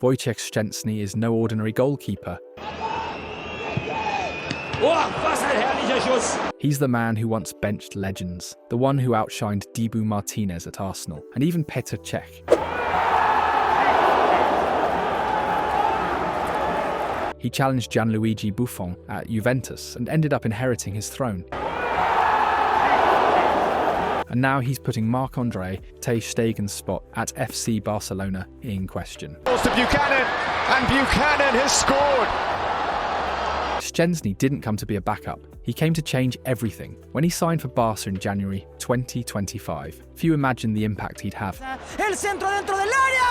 Wojciech Szczęsny is no ordinary goalkeeper. He's the man who once benched legends, the one who outshined Dibu Martinez at Arsenal, and even Petr Cech. He challenged Gianluigi Buffon at Juventus and ended up inheriting his throne. And now he's putting Marc-Andre ter Stegen's spot at FC Barcelona in question. To Buchanan, and Buchanan has scored! Szczęsny didn't come to be a backup. He came to change everything. When he signed for Barca in January 2025, few imagined the impact he'd have. El centro dentro del área!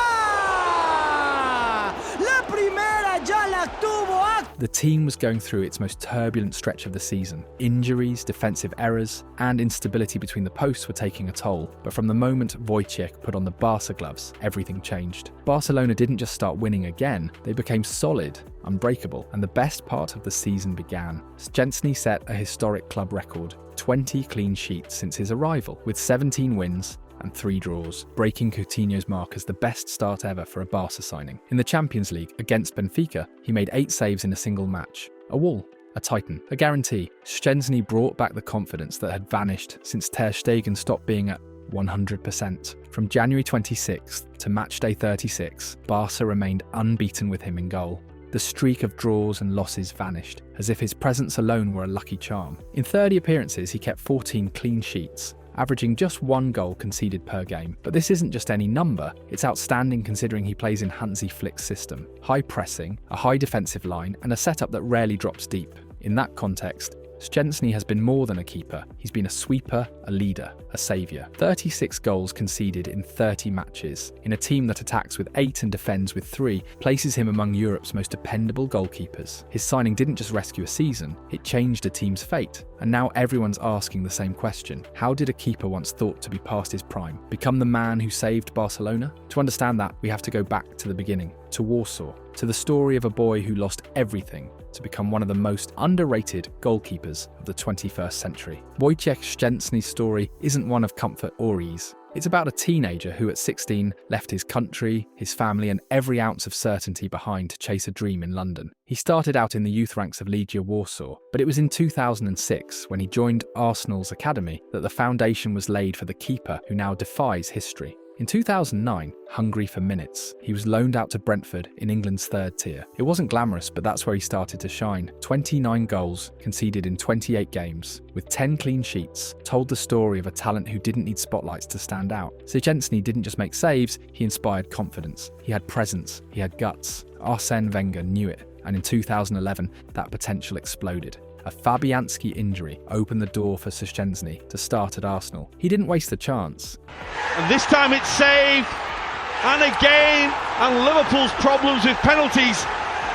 La primera ya la tuvo. The team was going through its most turbulent stretch of the season. Injuries, defensive errors, and instability between the posts were taking a toll. But from the moment Wojciech put on the Barca gloves, everything changed. Barcelona didn't just start winning again, they became solid, unbreakable, and the best part of the season began. Szczęsny set a historic club record, 20 clean sheets since his arrival, with 17 wins and 3 draws, breaking Coutinho's mark as the best start ever for a Barca signing. In the Champions League against Benfica, he made 8 saves in a single match. A wall, a titan, a guarantee. Szczęsny brought back the confidence that had vanished since ter Stegen stopped being at 100%. From January 26th to matchday 36, Barca remained unbeaten with him in goal. The streak of draws and losses vanished, as if his presence alone were a lucky charm. In 30 appearances, he kept 14 clean sheets, averaging just 1 goal conceded per game. But this isn't just any number, it's outstanding considering he plays in Hansi Flick's system. High pressing, a high defensive line, and a setup that rarely drops deep. In that context, Szczęsny has been more than a keeper. He's been a sweeper, a leader, a saviour. 36 goals conceded in 30 matches. In a team that attacks with 8 and defends with 3, places him among Europe's most dependable goalkeepers. His signing didn't just rescue a season, it changed a team's fate. And now everyone's asking the same question. How did a keeper once thought to be past his prime become the man who saved Barcelona? To understand that, we have to go back to the beginning, to Warsaw, to the story of a boy who lost everything to become one of the most underrated goalkeepers of the 21st century. Wojciech Szczęsny's story isn't one of comfort or ease. It's about a teenager who at 16 left his country, his family, and every ounce of certainty behind to chase a dream in London. He started out in the youth ranks of Legia Warsaw, but it was in 2006 when he joined Arsenal's academy that the foundation was laid for the keeper who now defies history. In 2009, hungry for minutes, he was loaned out to Brentford in England's 3rd tier. It wasn't glamorous, but that's where he started to shine. 29 goals, conceded in 28 games, with 10 clean sheets, told the story of a talent who didn't need spotlights to stand out. Szczęsny didn't just make saves, he inspired confidence. He had presence, he had guts. Arsene Wenger knew it, and in 2011, that potential exploded. A Fabianski injury opened the door for Szczęsny to start at Arsenal. He didn't waste the chance. And this time it's saved, and again, and Liverpool's problems with penalties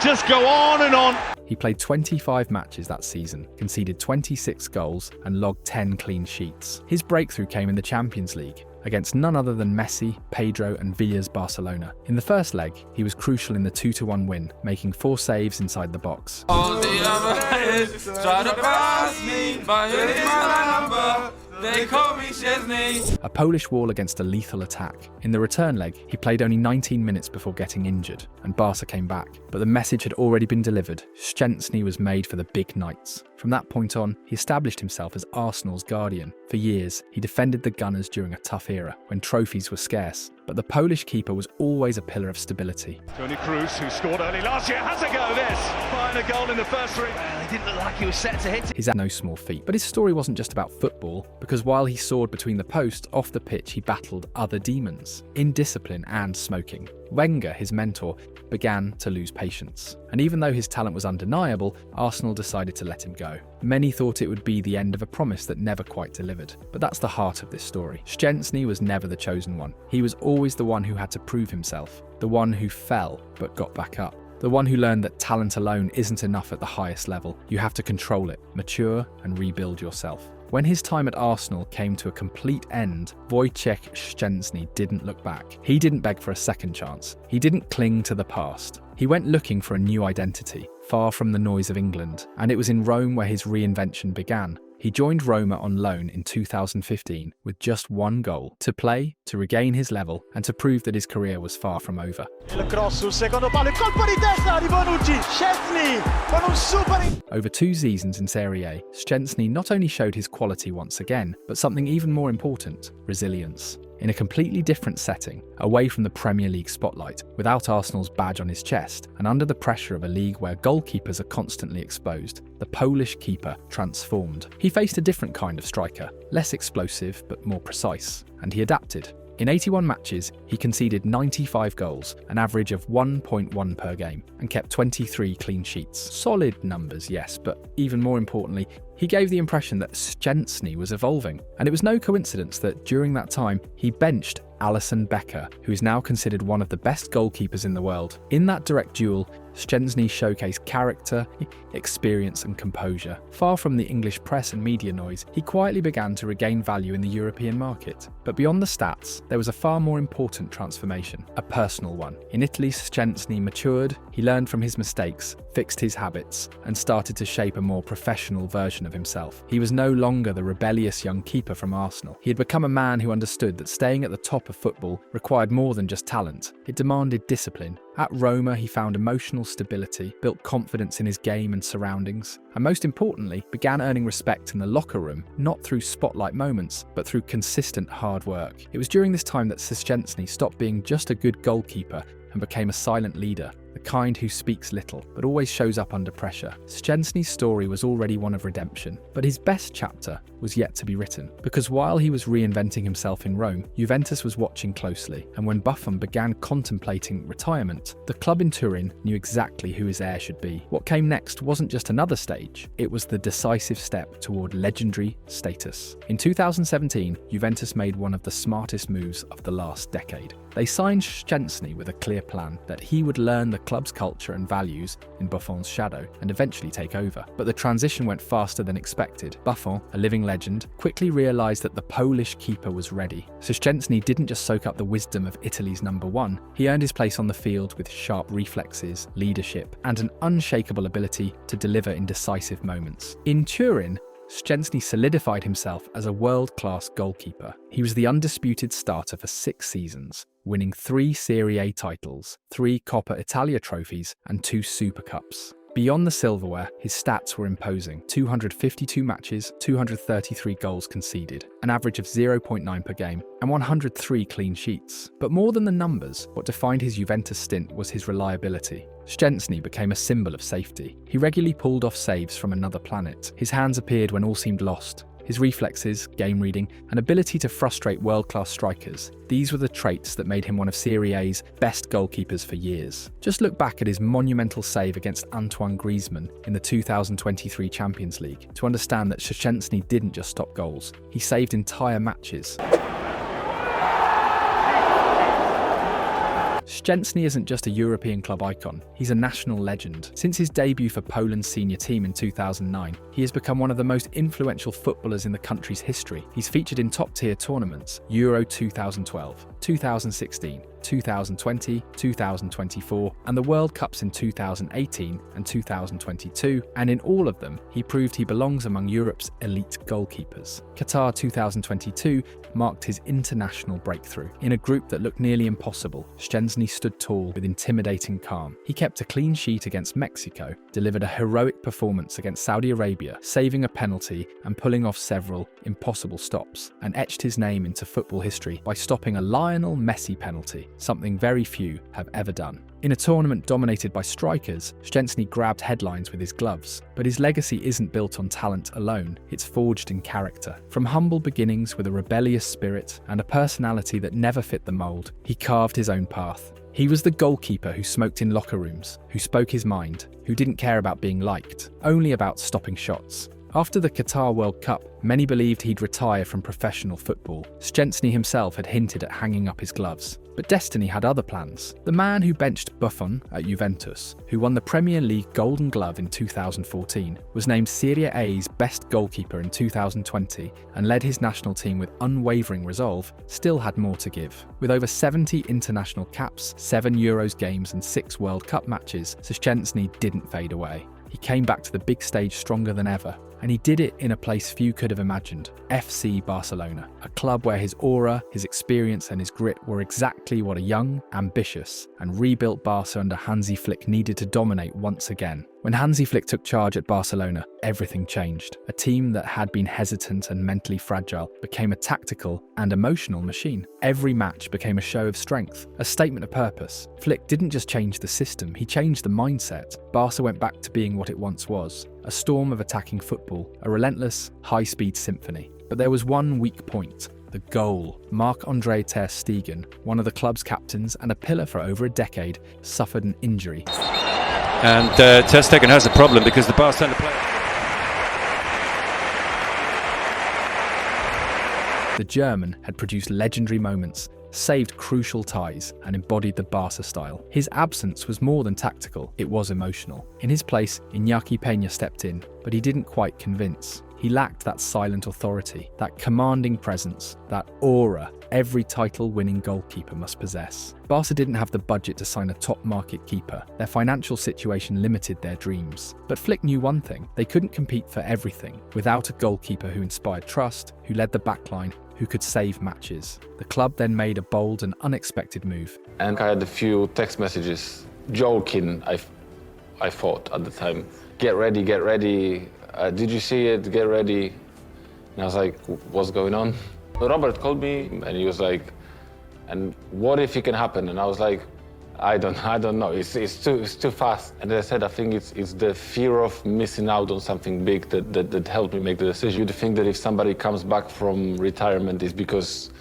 just go on and on. He played 25 matches that season, conceded 26 goals, and logged 10 clean sheets. His breakthrough came in the Champions League, against none other than Messi, Pedro and Villa's Barcelona. In the first leg, he was crucial in the 2-1 win, making 4 saves inside the box. All the others try to pass me, but here's my number. They call me Szczęsny. A Polish wall against a lethal attack. In the return leg, he played only 19 minutes before getting injured, and Barca came back. But the message had already been delivered. Szczęsny was made for the big nights. From that point on, he established himself as Arsenal's guardian. For years, he defended the Gunners during a tough era, when trophies were scarce. But the Polish keeper was always a pillar of stability. Toni Kroos, who scored early last year, has a go at this. Find a goal in the first 3. Well, he didn't look like he was set to hit it. He's had no small feat. But his story wasn't just about football, because while he soared between the posts, off the pitch he battled other demons, indiscipline and smoking. Wenger, his mentor, began to lose patience. And even though his talent was undeniable, Arsenal decided to let him go. Many thought it would be the end of a promise that never quite delivered. But that's the heart of this story. Szczęsny was never the chosen one. He was always the one who had to prove himself, the one who fell but got back up. The one who learned that talent alone isn't enough at the highest level. You have to control it, mature, and rebuild yourself. When his time at Arsenal came to a complete end, Wojciech Szczęsny didn't look back. He didn't beg for a second chance. He didn't cling to the past. He went looking for a new identity, far from the noise of England, and it was in Rome where his reinvention began. He joined Roma on loan in 2015 with just one goal: to play, to regain his level, and to prove that his career was far from over. Il cross sul secondo palo, il colpo di testa di Bonucci. Szczęsny con un super... Over 2 seasons in Serie A, Szczęsny not only showed his quality once again, but something even more important: resilience. In a completely different setting, away from the Premier League spotlight, without Arsenal's badge on his chest, and under the pressure of a league where goalkeepers are constantly exposed, the Polish keeper transformed. He faced a different kind of striker, less explosive but more precise, and he adapted. In 81 matches, he conceded 95 goals, an average of 1.1 per game, and kept 23 clean sheets. Solid numbers, yes, but even more importantly, he gave the impression that Szczęsny was evolving. And it was no coincidence that during that time, he benched Alisson Becker, who is now considered one of the best goalkeepers in the world. In that direct duel, Szczęsny showcased character, experience and composure. Far from the English press and media noise, he quietly began to regain value in the European market. But beyond the stats, there was a far more important transformation, a personal one. In Italy, Szczęsny matured, he learned from his mistakes, fixed his habits, and started to shape a more professional version of himself. He was no longer the rebellious young keeper from Arsenal. He had become a man who understood that staying at the top of football required more than just talent. It demanded discipline. At Roma, he found emotional stability, built confidence in his game and surroundings, and most importantly, began earning respect in the locker room, not through spotlight moments, but through consistent hard work. It was during this time that Szczęsny stopped being just a good goalkeeper and became a silent leader, the kind who speaks little, but always shows up under pressure. Szczęsny's story was already one of redemption, but his best chapter was yet to be written. Because while he was reinventing himself in Rome, Juventus was watching closely, and when Buffon began contemplating retirement, the club in Turin knew exactly who his heir should be. What came next wasn't just another stage, it was the decisive step toward legendary status. In 2017, Juventus made one of the smartest moves of the last decade. They signed Szczęsny with a clear plan that he would learn the club's culture and values in Buffon's shadow and eventually take over. But the transition went faster than expected. Buffon, a living legend, quickly realised that the Polish keeper was ready. So Szczęsny didn't just soak up the wisdom of Italy's number one, he earned his place on the field with sharp reflexes, leadership, and an unshakable ability to deliver in decisive moments. In Turin, Szczęsny solidified himself as a world-class goalkeeper. He was the undisputed starter for 6 seasons, winning 3 Serie A titles, 3 Coppa Italia trophies, and 2 Super Cups. Beyond the silverware, his stats were imposing: 252 matches, 233 goals conceded, an average of 0.9 per game, and 103 clean sheets. But more than the numbers, what defined his Juventus stint was his reliability. Szczęsny became a symbol of safety. He regularly pulled off saves from another planet. His hands appeared when all seemed lost. His reflexes, game reading, and ability to frustrate world-class strikers, these were the traits that made him one of Serie A's best goalkeepers for years. Just look back at his monumental save against Antoine Griezmann in the 2023 Champions League to understand that Szczęsny didn't just stop goals, he saved entire matches. Szczęsny isn't just a European club icon, he's a national legend. Since his debut for Poland's senior team in 2009, he has become one of the most influential footballers in the country's history. He's featured in top-tier tournaments: Euro 2012, 2016, 2020, 2024, and the World Cups in 2018 and 2022, and in all of them, he proved he belongs among Europe's elite goalkeepers. Qatar 2022 marked his international breakthrough. In a group that looked nearly impossible, Szczęsny stood tall with intimidating calm. He kept a clean sheet against Mexico, delivered a heroic performance against Saudi Arabia, saving a penalty and pulling off several impossible stops, and etched his name into football history by stopping a Lionel Messi penalty, something very few have ever done. In a tournament dominated by strikers, Szczęsny grabbed headlines with his gloves, but his legacy isn't built on talent alone, it's forged in character. From humble beginnings with a rebellious spirit and a personality that never fit the mould, he carved his own path. He was the goalkeeper who smoked in locker rooms, who spoke his mind, who didn't care about being liked, only about stopping shots. After the Qatar World Cup, many believed he'd retire from professional football. Szczęsny himself had hinted at hanging up his gloves. But destiny had other plans. The man who benched Buffon at Juventus, who won the Premier League Golden Glove in 2014, was named Serie A's best goalkeeper in 2020 and led his national team with unwavering resolve, still had more to give. With over 70 international caps, 7 Euros games and 6 World Cup matches, Szczęsny didn't fade away. He came back to the big stage stronger than ever, And he did it in a place few could have imagined, FC Barcelona, a club where his aura, his experience and his grit were exactly what a young, ambitious and rebuilt Barca under Hansi Flick needed to dominate once again. When Hansi Flick took charge at Barcelona, everything changed. A team that had been hesitant and mentally fragile became a tactical and emotional machine. Every match became a show of strength, a statement of purpose. Flick didn't just change the system, he changed the mindset. Barca went back to being what it once was, a storm of attacking football, a relentless, high-speed symphony. But there was one weak point. The goal. Marc-Andre ter Stegen, one of the club's captains and a pillar for over a decade, suffered an injury. And ter Stegen has a problem because the Barcelona player... The German had produced legendary moments, saved crucial ties, and embodied the Barca style. His absence was more than tactical, it was emotional. In his place, Iñaki Peña stepped in, but he didn't quite convince. He lacked that silent authority, that commanding presence, that aura every title-winning goalkeeper must possess. Barca didn't have the budget to sign a top-market keeper. Their financial situation limited their dreams. But Flick knew one thing, they couldn't compete for everything without a goalkeeper who inspired trust, who led the backline, who could save matches. The club then made a bold and unexpected move. And I had a few text messages, joking, I thought at the time. Get ready, get ready. Did you see it? Get ready. And I was like, what's going on? Robert called me and he was like, and what if it can happen? And I was like, I don't know. It's too fast. And as I said, I think it's the fear of missing out on something big that helped me make the decision. You'd think that if somebody comes back from retirement, it's because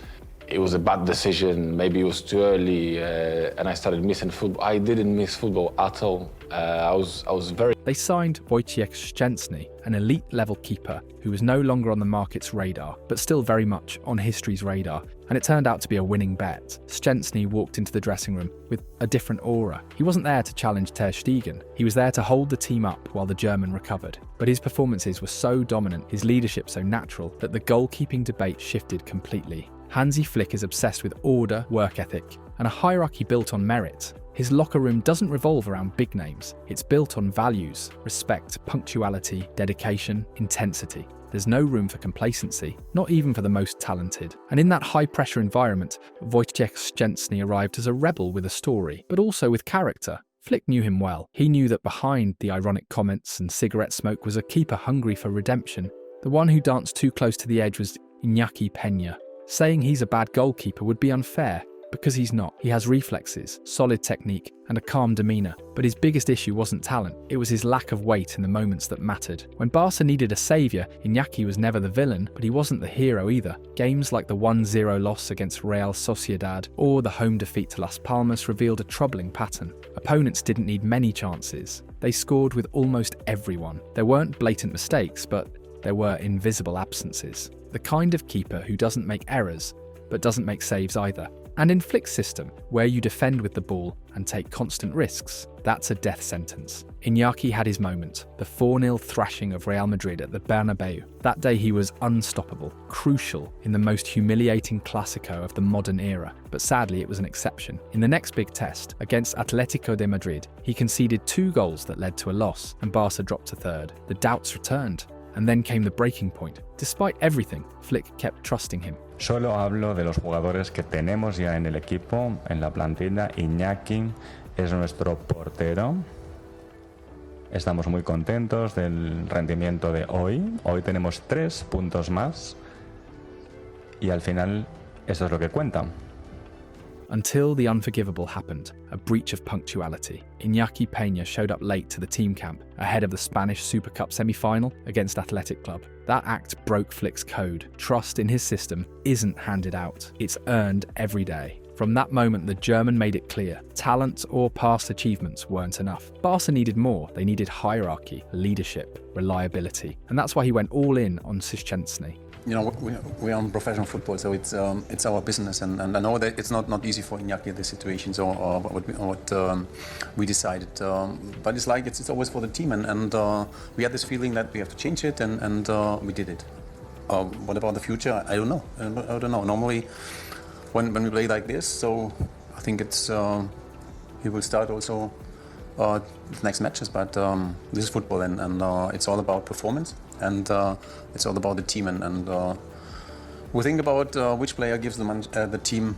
it was a bad decision. Maybe it was too early, and I started missing football. I didn't miss football at all. I was very... They signed Wojciech Szczęsny, an elite-level keeper who was no longer on the market's radar, but still very much on history's radar, and it turned out to be a winning bet. Szczęsny walked into the dressing room with a different aura. He wasn't there to challenge ter Stegen. He was there to hold the team up while the German recovered. But his performances were so dominant, his leadership so natural, that the goalkeeping debate shifted completely. Hansi Flick is obsessed with order, work ethic, and a hierarchy built on merit. His locker room doesn't revolve around big names. It's built on values, respect, punctuality, dedication, intensity. There's no room for complacency, not even for the most talented. And in that high-pressure environment, Wojciech Szczęsny arrived as a rebel with a story, but also with character. Flick knew him well. He knew that behind the ironic comments and cigarette smoke was a keeper hungry for redemption. The one who danced too close to the edge was Iñaki Peña. Saying he's a bad goalkeeper would be unfair, because he's not. He has reflexes, solid technique, and a calm demeanour. But his biggest issue wasn't talent, it was his lack of weight in the moments that mattered. When Barca needed a saviour, Iñaki was never the villain, but he wasn't the hero either. Games like the 1-0 loss against Real Sociedad or the home defeat to Las Palmas revealed a troubling pattern. Opponents didn't need many chances. They scored with almost everyone. There weren't blatant mistakes, but there were invisible absences. The kind of keeper who doesn't make errors, but doesn't make saves either. And in Flick's system, where you defend with the ball and take constant risks, that's a death sentence. Iñaki had his moment, the 4-0 thrashing of Real Madrid at the Bernabeu. That day he was unstoppable, crucial in the most humiliating Clásico of the modern era, but sadly it was an exception. In the next big test, against Atlético de Madrid, he conceded 2 goals that led to a loss, and Barca dropped to third. The doubts returned. And then came the breaking point. Despite everything, Flick kept trusting him. Solo hablo de los jugadores que tenemos ya en el equipo, en la plantilla. Iñaki es nuestro portero. Estamos muy contentos del rendimiento de hoy. Hoy tenemos 3 puntos más. Y al final, eso es lo que cuenta. Until the unforgivable happened, a breach of punctuality. Iñaki Peña showed up late to the team camp, ahead of the Spanish Super Cup semi-final against Athletic Club. That act broke Flick's code. Trust in his system isn't handed out, it's earned every day. From that moment, the German made it clear, talent or past achievements weren't enough. Barca needed more. They needed hierarchy, leadership, reliability. And that's why he went all in on Szczęsny. You know, we're on professional football, so it's our business, and I know that it's not easy for Iñaki this situation, so what we decided, but it's like it's always for the team, and we had this feeling that we have to change it, and we did it. What about the future? I don't know. Normally, when we play like this, so I think it's he will start also the next matches. But this is football, and it's all about performance, and it's all about the team. And we think about which player gives the team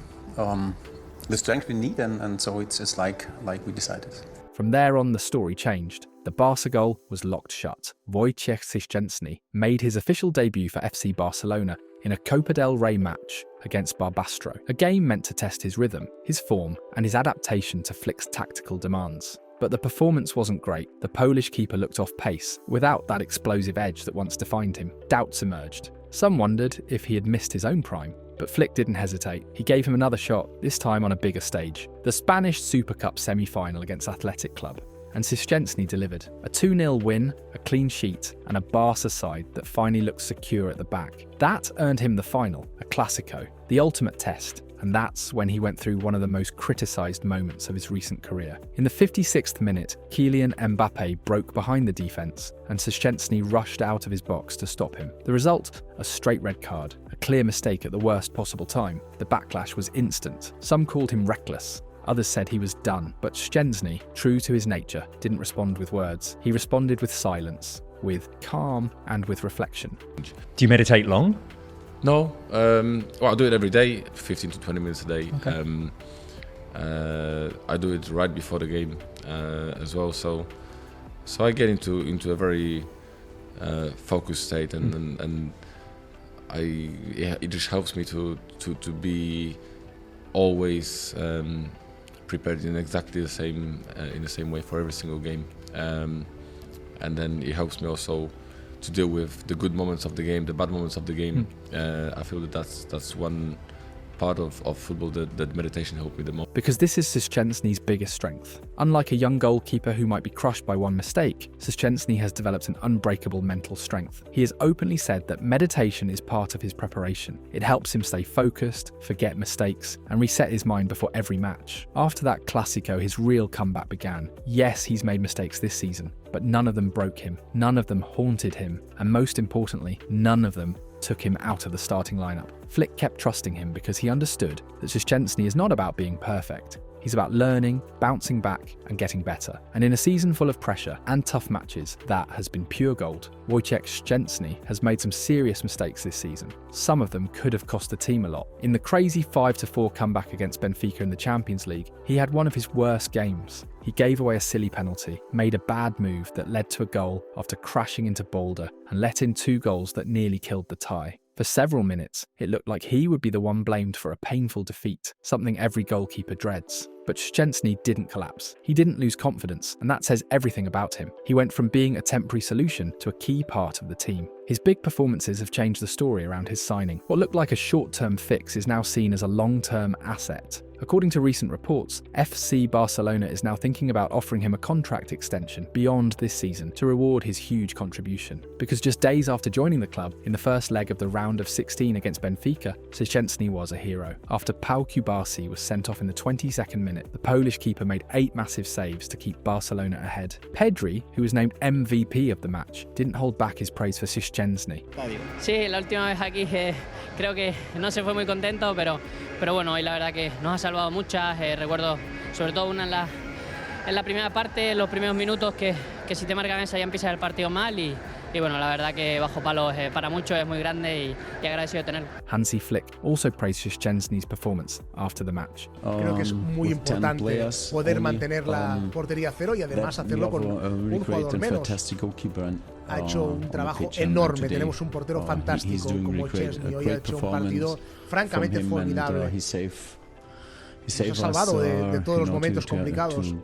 the strength we need, and so it's like we decided. From there on, the story changed. The Barca goal was locked shut. Wojciech Szczęsny made his official debut for FC Barcelona in a Copa del Rey match against Barbastro, a game meant to test his rhythm, his form, and his adaptation to Flick's tactical demands. But the performance wasn't great. The Polish keeper looked off pace, without that explosive edge that once defined him. Doubts emerged. Some wondered if he had missed his own prime. But Flick didn't hesitate. He gave him another shot, this time on a bigger stage. The Spanish Super Cup semi-final against Athletic Club. And Szczęsny delivered. A 2-0 win, a clean sheet, and a Barca side that finally looked secure at the back. That earned him the final, a Clásico, the ultimate test. And that's when he went through one of the most criticised moments of his recent career. In the 56th minute, Kylian Mbappé broke behind the defence, and Szczęsny rushed out of his box to stop him. The result? A straight red card, a clear mistake at the worst possible time. The backlash was instant. Some called him reckless. Others said he was done, but Szczęsny, true to his nature, didn't respond with words. He responded with silence, with calm and with reflection. Do you meditate long? No, well, I do it every day, 15 to 20 minutes a day. Okay. I do it right before the game as well, so I get into a very focused state, and it just helps me to be always prepared in exactly the same way for every single game, and then it helps me also to deal with the good moments of the game, the bad moments of the game. I feel that's one part of football that meditation helped me the most. Because this is Szczęsny's biggest strength. Unlike a young goalkeeper who might be crushed by one mistake, Szczęsny has developed an unbreakable mental strength. He has openly said that meditation is part of his preparation. It helps him stay focused, forget mistakes, and reset his mind before every match. After that Clásico, his real comeback began. Yes, he's made mistakes this season, but none of them broke him, none of them haunted him, and most importantly, none of them took him out of the starting lineup. Flick kept trusting him because he understood that Szczęsny is not about being perfect. He's about learning, bouncing back, and getting better. And in a season full of pressure and tough matches, that has been pure gold. Wojciech Szczęsny has made some serious mistakes this season. Some of them could have cost the team a lot. In the crazy 5-4 comeback against Benfica in the Champions League, he had one of his worst games. He gave away a silly penalty, made a bad move that led to a goal after crashing into Boulder, and let in 2 goals that nearly killed the tie. For several minutes, it looked like he would be the one blamed for a painful defeat, something every goalkeeper dreads. But Szczęsny didn't collapse. He didn't lose confidence, and that says everything about him. He went from being a temporary solution to a key part of the team. His big performances have changed the story around his signing. What looked like a short-term fix is now seen as a long-term asset. According to recent reports, FC Barcelona is now thinking about offering him a contract extension beyond this season to reward his huge contribution. Because just days after joining the club, in the first leg of the round of 16 against Benfica, Szczęsny was a hero. After Pau Kubasi was sent off in the 22nd minute, the Polish keeper made 8 massive saves to keep Barcelona ahead. Pedri, who was named MVP of the match, didn't hold back his praise for Szczęsny. Sí, la última vez aquí creo que no se fue muy contento, pero bueno, hoy la verdad que nos ha salvado muchas. Recuerdo sobre todo una en la primera parte, los primeros minutos, que si te marcan esa ya empieza el partido mal y bueno, la verdad que bajo palos para muchos es muy grande y agradecido de tenerlo. Hansi Flick also praised Szczęsny's performance after the match. Creo que es muy importante poder mantener la portería a cero y además hacerlo con un jugador menos. Ha hecho un trabajo enorme. Tenemos un portero fantástico como Szczęsny. Hoy ha hecho un partido francamente formidable. Nos ha salvado de todos los momentos complicados.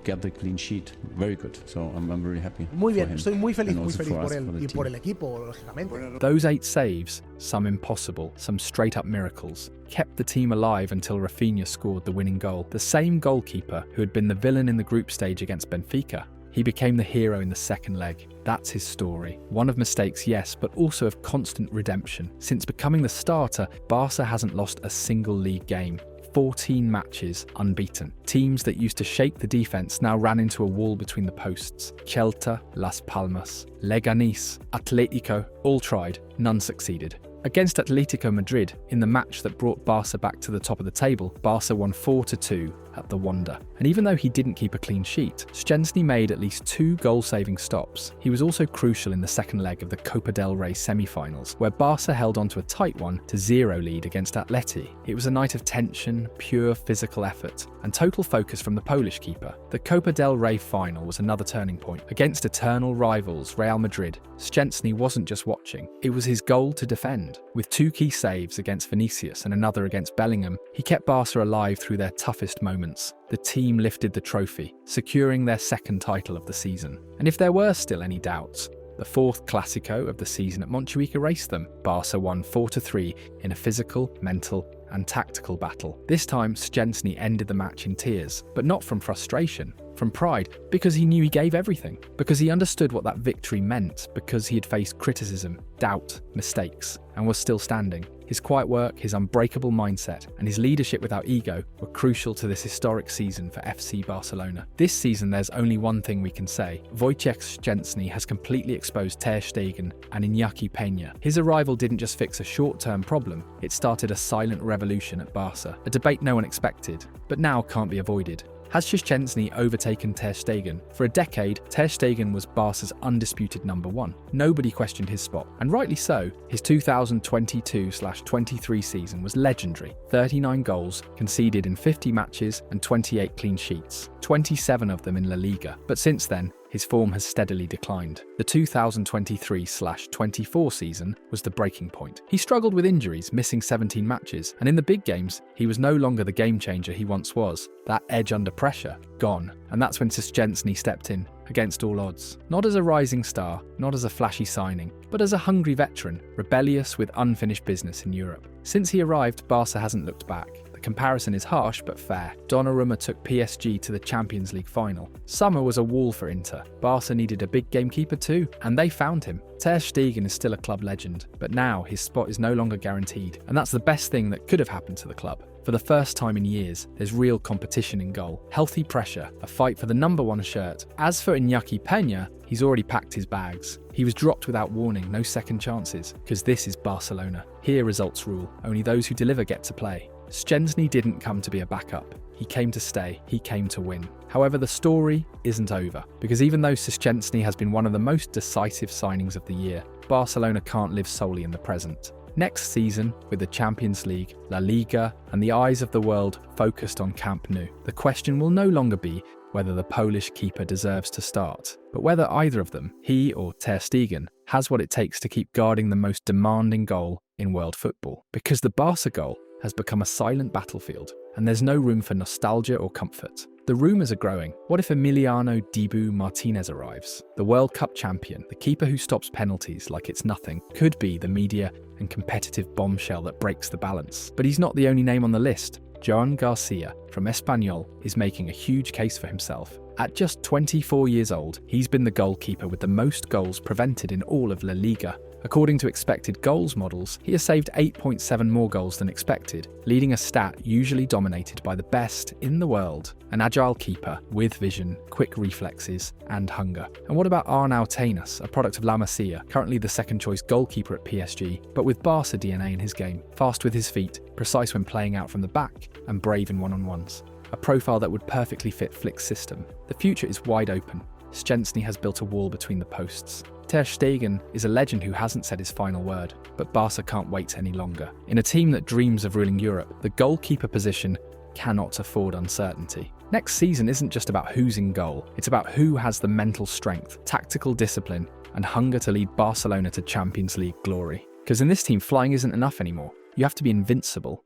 Muy bien, estoy muy feliz por él y por el equipo, lógicamente. Those 8 saves, some impossible, some straight-up miracles, kept the team alive until Rafinha scored the winning goal. The same goalkeeper who had been the villain in the group stage against Benfica. He became the hero in the second leg. That's his story. One of mistakes, yes, but also of constant redemption. Since becoming the starter, Barca hasn't lost a single league game. 14 matches unbeaten. Teams that used to shake the defence now ran into a wall between the posts. Celta, Las Palmas, Leganés, Atletico, all tried, none succeeded. Against Atletico Madrid, in the match that brought Barca back to the top of the table, Barca won 4-2 at the Wanda. And even though he didn't keep a clean sheet, Szczęsny made at least 2 goal-saving stops. He was also crucial in the second leg of the Copa del Rey semi-finals, where Barca held on to a tight 1-0 lead against Atleti. It was a night of tension, pure physical effort, and total focus from the Polish keeper. The Copa del Rey final was another turning point. Against eternal rivals Real Madrid, Szczęsny wasn't just watching, it was his goal to defend. With 2 key saves against Vinicius and another against Bellingham, he kept Barca alive through their toughest moments. The team lifted the trophy, securing their second title of the season. And if there were still any doubts, the 4th Clásico of the season at Montjuic erased them. Barca won 4-3 in a physical, mental and tactical battle. This time, Szczęsny ended the match in tears, but not from frustration, from pride, because he knew he gave everything, because he understood what that victory meant, because he had faced criticism, doubt, mistakes, and was still standing. His quiet work, his unbreakable mindset, and his leadership without ego were crucial to this historic season for FC Barcelona. This season, there's only one thing we can say. Wojciech Szczęsny has completely exposed Ter Stegen and Iñaki Peña. His arrival didn't just fix a short-term problem, it started a silent revolution at Barca, a debate no one expected, but now can't be avoided. Has Szczęsny overtaken Ter Stegen? For a decade, Ter Stegen was Barca's undisputed number 1. Nobody questioned his spot, and rightly so. His 2022/23 season was legendary. 39 goals, conceded in 50 matches and 28 clean sheets, 27 of them in La Liga. But since then, his form has steadily declined. The 2023/24 season was the breaking point. He struggled with injuries, missing 17 matches, and in the big games, he was no longer the game changer he once was. That edge under pressure, gone. And that's when Szczęsny stepped in, against all odds. Not as a rising star, not as a flashy signing, but as a hungry veteran, rebellious with unfinished business in Europe. Since he arrived, Barca hasn't looked back. The comparison is harsh but fair. Donnarumma took PSG to the Champions League final. Summer was a wall for Inter. Barca needed a big game keeper too, and they found him. Ter Stegen is still a club legend, but now his spot is no longer guaranteed, and that's the best thing that could have happened to the club. For the first time in years, there's real competition in goal, healthy pressure, a fight for the number 1 shirt. As for Iñaki Peña, he's already packed his bags. He was dropped without warning, no second chances, because this is Barcelona. Here results rule, only those who deliver get to play. Szczęsny didn't come to be a backup. He came to stay, he came to win. However, the story isn't over, because even though Szczęsny has been one of the most decisive signings of the year, Barcelona can't live solely in the present. Next season, with the Champions League, La Liga, and the eyes of the world focused on Camp Nou, the question will no longer be whether the Polish keeper deserves to start, but whether either of them, he or Ter Stegen, has what it takes to keep guarding the most demanding goal in world football. Because the Barca goal has become a silent battlefield, and there's no room for nostalgia or comfort. The rumours are growing. What if Emiliano Dibu Martinez arrives? The World Cup champion, the keeper who stops penalties like it's nothing, could be the media and competitive bombshell that breaks the balance. But he's not the only name on the list. Joan Garcia from Espanyol is making a huge case for himself. At just 24 years old, he's been the goalkeeper with the most goals prevented in all of La Liga. According to expected goals models, he has saved 8.7 more goals than expected, leading a stat usually dominated by the best in the world. An agile keeper with vision, quick reflexes, and hunger. And what about Arnau Tenas, a product of La Masia, currently the second-choice goalkeeper at PSG, but with Barca DNA in his game, fast with his feet, precise when playing out from the back, and brave in one-on-ones. A profile that would perfectly fit Flick's system. The future is wide open. Szczęsny has built a wall between the posts. Ter Stegen is a legend who hasn't said his final word, but Barca can't wait any longer. In a team that dreams of ruling Europe, the goalkeeper position cannot afford uncertainty. Next season isn't just about who's in goal, it's about who has the mental strength, tactical discipline, and hunger to lead Barcelona to Champions League glory. Because in this team, flying isn't enough anymore. You have to be invincible.